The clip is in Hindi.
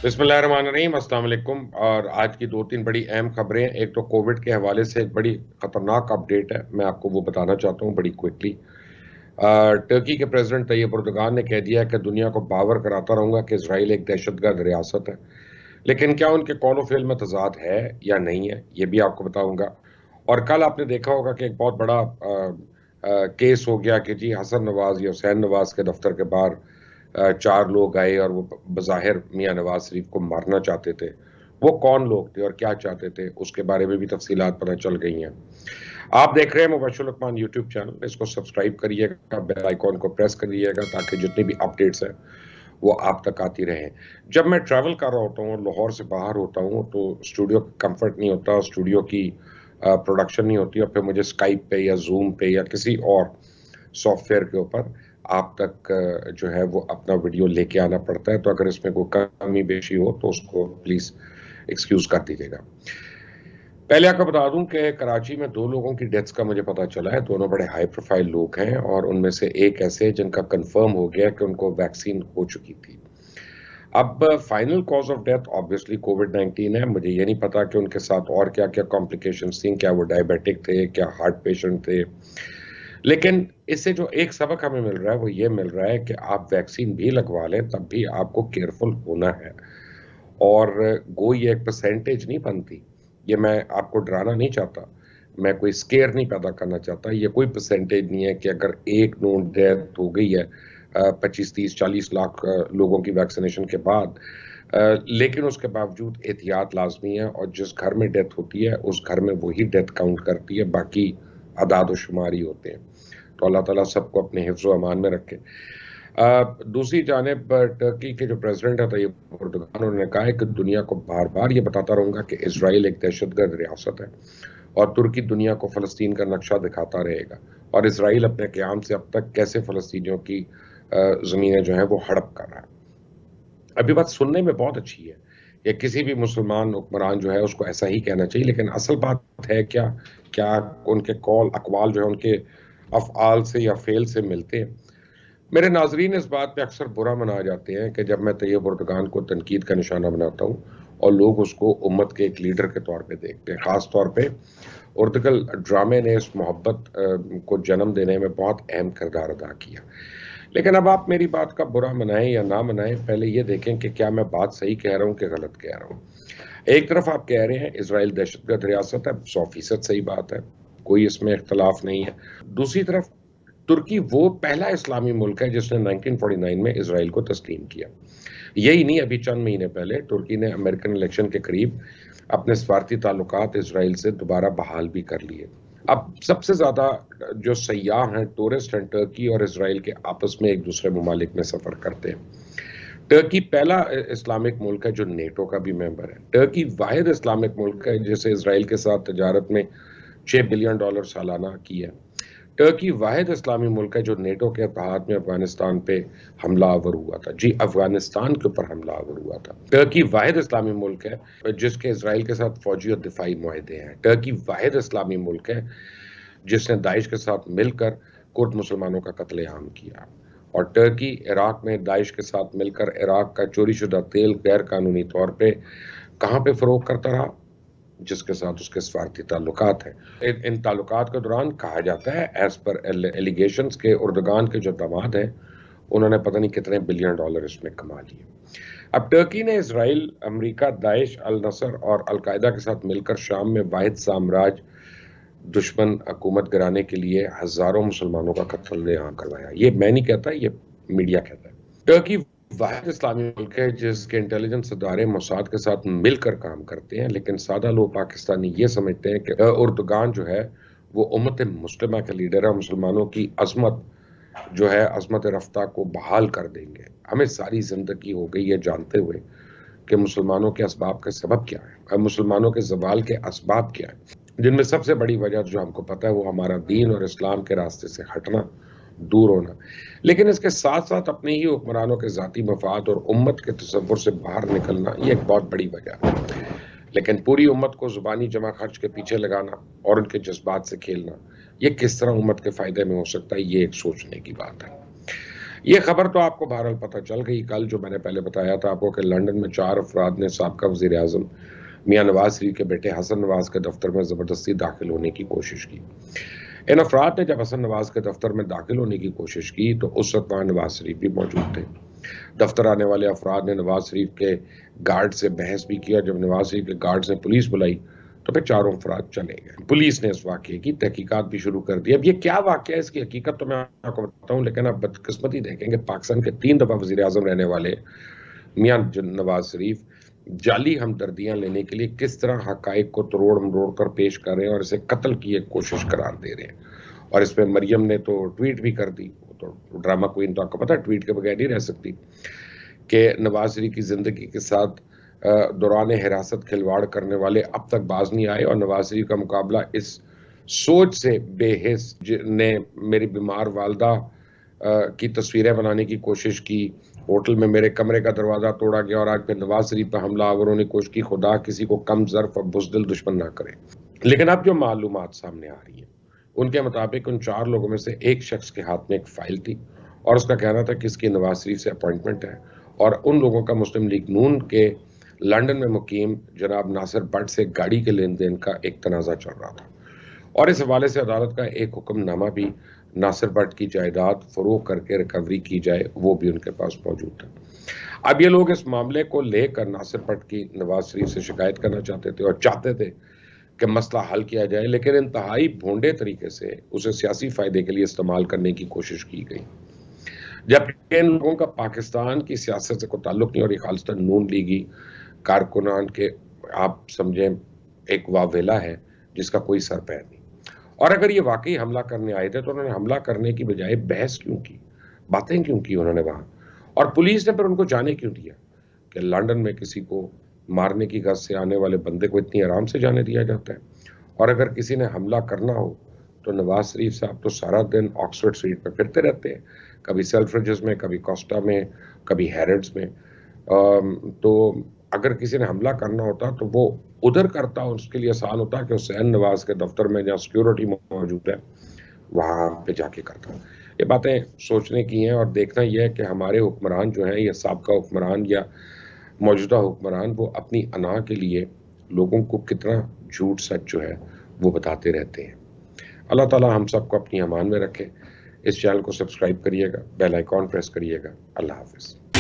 बिस्मिल्लाहिर्रहमानिर्रहीम, अस्सलाम वालेकुम। और आज की दो तीन बड़ी अहम खबरें। एक तो कोविड के हवाले से एक बड़ी खतरनाक अपडेट है, मैं आपको वो बताना चाहता हूँ बड़ी क्विकली। टर्की के प्रेसिडेंट तैयब उर्दगान ने कह दिया कि दुनिया को बावर कराता रहूंगा कि इसराइल एक दहशतगर्द रियासत है। लेकिन क्या उनके कौल फेल में तजाद है या नहीं है, ये भी आपको बताऊंगा। और कल आपने देखा होगा कि एक बहुत बड़ा केस हो गया कि जी हसन नवाज या हुसैन नवाज के दफ्तर के बाहर चार लोग आए और वो बज़ाहिर मियां नवाज शरीफ को मारना चाहते थे। वो कौन लोग थे और क्या चाहते थे, उसके बारे में भी तफसीलात पता चल गई हैं। आप देख रहे हैं मुबश्शिर लकमान यूट्यूब चैनल, इसको सब्सक्राइब करिएगा, बेल आइकॉन को प्रेस करिएगा ताकि जितनी भी अपडेट्स हैं वो आप तक आती रहें। जब मैं ट्रैवल कर रहा होता हूँ, लाहौर से बाहर होता हूँ, तो स्टूडियो कंफर्ट नहीं होता, स्टूडियो की प्रोडक्शन नहीं होती, और फिर मुझे स्काइप पे या जूम पे या किसी और सॉफ्टवेयर के ऊपर आप तक जो है वो अपना वीडियो लेके आना पड़ता है। तो अगर इसमें कोई कमी बेशी हो तो उसको प्लीज एक्सक्यूज कर दीजिएगा। पहले आपको बता दूं कि कराची में दो लोगों की डेथ्स का मुझे पता चला है। दोनों बड़े हाई प्रोफाइल लोग हैं और उनमें से एक ऐसे है जिनका कंफर्म हो गया कि उनको वैक्सीन हो चुकी थी। अब final cause of death obviously कोविड-19 है। मुझे ये नहीं पता कि उनके साथ और क्या क्या कॉम्प्लिकेशंस थी, क्या वो डायबिटिक थे, क्या हार्ट पेशेंट थे। लेकिन इससे जो एक सबक हमें मिल रहा है वो ये मिल रहा है कि आप वैक्सीन भी लगवा लें तब भी आपको केयरफुल होना है। और कोई एक परसेंटेज नहीं बनती। ये मैं आपको डराना नहीं चाहता, मैं कोई स्केयर नहीं पैदा करना चाहता। ये कोई परसेंटेज नहीं है कि अगर एक नोन डेथ हो गई है 25, 30, 40 लाख लोगों की वैक्सीनेशन के बाद, लेकिन उसके बावजूद एहतियात लाजमी है। और जिस घर में डेथ होती है उस घर में वही डेथ काउंट करती है, बाकी अदाद शुमार ही होते हैं। तो अल्लाह ताला सबको अपने हिफ्ज़ व अमान में रखे। दूसरी जानिब टर्की के जो प्रेसिडेंट है तैयब उर्दगान, उन्होंने कहा है कि दुनिया को बार बार ये बताता रहूंगा कि इसराइल एक दहशतगर्द रियासत है और तुर्की दुनिया को फ़लस्तीन का नक्शा दिखाता रहेगा। और इसराइल अपने क़याम से अब तक कैसे फ़लस्तीनियों की ज़मीनें जो हैं वो हड़प कर रहा है। अभी बात सुनने में बहुत अच्छी है कि किसी भी मुसलमान हुक्मरान जो है उसको ऐसा ही कहना चाहिए, लेकिन असल बात है क्या? क्या उनके कौल अक़वाल जो है उनके अफ़आल से या फ़ेल से मिलते हैं? मेरे नाज़रीन इस बात पे अक्सर बुरा मनाए जाते हैं कि जब मैं तैयब उर्दगान को तनकीद का निशाना बनाता हूँ और लोग उसको उम्मत के एक लीडर के तौर पे देखते हैं। ख़ास तौर पे उर्दगल ड्रामे ने इस मोहब्बत को जन्म देने में बहुत अहम किरदार अदा किया। लेकिन अब आप मेरी बात का बुरा मनाएं या ना मनाएं, पहले ये देखें कि क्या मैं बात सही कह रहा हूँ कि गलत कह रहा हूँ। एक तरफ आप कह रहे हैं इसराइल दहशतगर्द रियासत है, 100% सही बात है, कोई इसमें इख्तलाफ नहीं है। दूसरी तरफ तुर्की वो पहला इस्लामी मुल्क है जिसने 1949 में इसराइल को तस्लीम किया। यही नहीं, अभी चंद महीने पहले तुर्की ने अमेरिकन इलेक्शन के करीब अपने स्वार्थी ताल्लुकात इसराइल से दोबारा बहाल भी कर लिए। अब सबसे ज़्यादा जो सयाह हैं, टूरिस्ट हैं, टर्की और इसराइल के आपस में एक दूसरे ममालिक में सफ़र करते हैं। टर्की पहला इस्लामिक मुल्क है जो नेटो का भी मेंबर है। टर्की वाहिद इस्लामिक मुल्क है जिसे इसराइल के साथ तजारत में $6 बिलियन सालाना की है। टर्की वाहिद इस्लामी मुल्क है जो नेटो के इत्तेहाद में अफगानिस्तान पे हमला आवर हुआ था। जी, अफगानिस्तान के ऊपर हमला आवर हुआ था। टर्की वाहिद इस्लामी मुल्क है जिसके इसराइल के साथ फौजी और दिफाई मुआहदे हैं। टर्की वाहिद इस्लामी मुल्क है जिसने दाइश के साथ मिलकर कुर्द मुसलमानों का कत्लेआम किया। और टर्की इराक में दाइश के साथ मिलकर इराक का चोरी शुदा तेल गैर कानूनी तौर पे कहाँ पे फरोख्त करता रहा? जिसके साथ उसके स्वार्थी ताल्लुकात हैं। इन ताल्लुकात के दौरान कहा जाता है, एज पर एलिगेशंस के उर्दगान के जो दामाद हैं उन्होंने पता नहीं कितने $1 बिलियन इसमें कमा लिए। अब टर्की ने इसराइल, अमेरिका, दाइश, अल नसर और अलकायदा के साथ मिलकर शाम में वाहिद साम्राज्य दुश्मन हुकूमत गिराने के लिए हजारों मुसलमानों का कत्लेआम करवाया। ये मैं नहीं कहता, ये मीडिया कहता है। टर्की वाहिद इस्लामी मुल्क है जिसके इंटेलिजेंस इदारे मोसाद के साथ मिलकर काम करते हैं, लेकिन सादा लोग पाकिस्तानी ये समझते हैं कि उर्दगान जो है वो उम्मत मुस्लिमा का लीडर है, मुसलमानों की अजमत जो है, अजमत रफ्ता को बहाल कर देंगे। हमें सारी जिंदगी हो गई है जानते हुए कि मुसलमानों के असबाब का सबब क्या है और मुसलमानों के जवाल के असबाब क्या है, जिनमें सबसे बड़ी वजह जो हमको पता है वो हमारा दीन और इस्लाम के रास्ते से हटना, दूर होना। लेकिन इसके साथ साथ अपने ही हुक्मरानों के ज़ाती मफाद और उम्मत के तसव्वुर से बाहर निकलना, ये एक बहुत बड़ी वजह है। लेकिन पूरी उम्मत को ज़ुबानी जमा खर्च के पीछे लगाना और उनके जज्बात से खेलना, ये किस तरह उम्मत के फ़ायदे में हो सकता है, ये एक सोचने की बात है। ये खबर तो आपको बहरहाल पता चल गई कल, जो मैंने पहले बताया था आपको कि लंदन में 4 अफराद ने साबका वज़ीर-ए-आज़म मियां नवाज शरीफ के बेटे हसन नवाज के दफ्तर में ज़बरदस्ती दाखिल होने की कोशिश की। इन अफराद ने जब हसन नवाज के दफ्तर में दाखिल होने की कोशिश की तो उस वक्त वहाँ नवाज शरीफ भी मौजूद थे। दफ्तर आने वाले अफराद ने नवाज शरीफ के गार्ड से बहस भी किया। जब नवाज शरीफ के गार्ड्स ने पुलिस बुलाई तो फिर चारों अफराद चले गए। पुलिस ने इस वाक़ये की तहकीकात भी शुरू कर दी। अब ये क्या वाक़या है, इसकी हकीकत तो मैं आपको बताता हूँ, लेकिन आप बदकिस्मती देखेंगे, पाकिस्तान के 3 दफ़ा वज़ीर-ए-आज़म रहने वाले मियां नवाज शरीफ जाली हमदर्दियां लेने के लिए किस तरह हकाइक को तरोड़-मरोड़ कर पेश कर रहे हैं और इसे कत्ल की एक कोशिश करार दे रहे हैं। और इस पे मरियम ने तो ट्वीट भी कर दी। तो ड्रामा क्वीन तो आपको पता है ट्वीट के बगैर नहीं रह सकती, कि नवाज शरीफ की ज़िंदगी के साथ दौरान हिरासत खिलवाड़ करने वाले अब तक बाज नहीं आए और नवाज शरीफ का मुकाबला इस सोच से बेहिस ने मेरी बीमार वालदा की तस्वीरें बनाने की कोशिश की, होटल में मेरे कमरे का दरवाज़ा तोड़ा गया और आज फिर नवाज शरीफ पर हमलावरों ने कोशिश की। खुदा किसी को कम ज़र्फ़ और बुज़दिल दुश्मन ना करे। लेकिन अब जो मालूमात सामने आ रही है उनके मुताबिक उन 4 लोगों में से एक शख्स के हाथ में एक फ़ाइल थी और उसका कहना था कि इसकी नवाज शरीफ से अपॉइंटमेंट है और उन लोगों का मुस्लिम लीग नून के लंदन में मुकीम जनाब नासिर भट्ट से गाड़ी के लेन-देन का एक तनाज़ा चल रहा था और इस हवाले से अदालत का एक हुक्मनामा भी नासिर भट्ट की जायदाद फ़रोख्त करके रिकवरी की जाए, वो भी उनके पास मौजूद था। अब ये लोग इस मामले को लेकर नासिर भट्ट की नवाज शरीफ से शिकायत करना चाहते थे और चाहते थे कि मसला हल किया जाए, लेकिन इंतहाई भोंडे तरीके से उसे सियासी फ़ायदे के लिए इस्तेमाल करने की कोशिश की गई। जबकि इन लोगों का पाकिस्तान की सियासत से कोई ताल्लुक नहीं और ये खालिस्तान नून लीगी कारकुनान के, आप समझें, एक वावेला है जिसका कोई सर पैर नहीं। और अगर ये वाकई हमला करने आए थे तो उन्होंने हमला करने की बजाय बहस क्यों की, बातें क्यों की उन्होंने वहाँ, और पुलिस ने फिर उनको जाने क्यों दिया कि लंदन में किसी को मारने की गज़ से आने वाले बंदे को इतनी आराम से जाने दिया जाता है। और अगर किसी ने हमला करना हो तो नवाज शरीफ साहब तो सारा दिन ऑक्सफोर्ड स्ट्रीट पे फिरते रहते हैं, कभी सेल्फ्रिजेस में, कभी कोस्टा में, कभी हैरिड्स में। तो अगर किसी ने हमला करना होता तो वो उधर करता, उसके लिए आसान होता कि हुसैन नवाज के दफ्तर में जहाँ सिक्योरिटी मौजूद है वहाँ पे जाके करता। ये बातें सोचने की हैं और देखना यह है कि हमारे हुक्मरान जो हैं, या साबका हुक्मरान या मौजूदा हुक्मरान, वो अपनी अना के लिए लोगों को कितना झूठ सच जो है वो बताते रहते हैं। अल्लाह ताला हम सबको अपनी अमान में रखे। इस चैनल को सब्सक्राइब करिएगा, बेल आइकॉन प्रेस करिएगा। अल्लाह हाफ़िज़।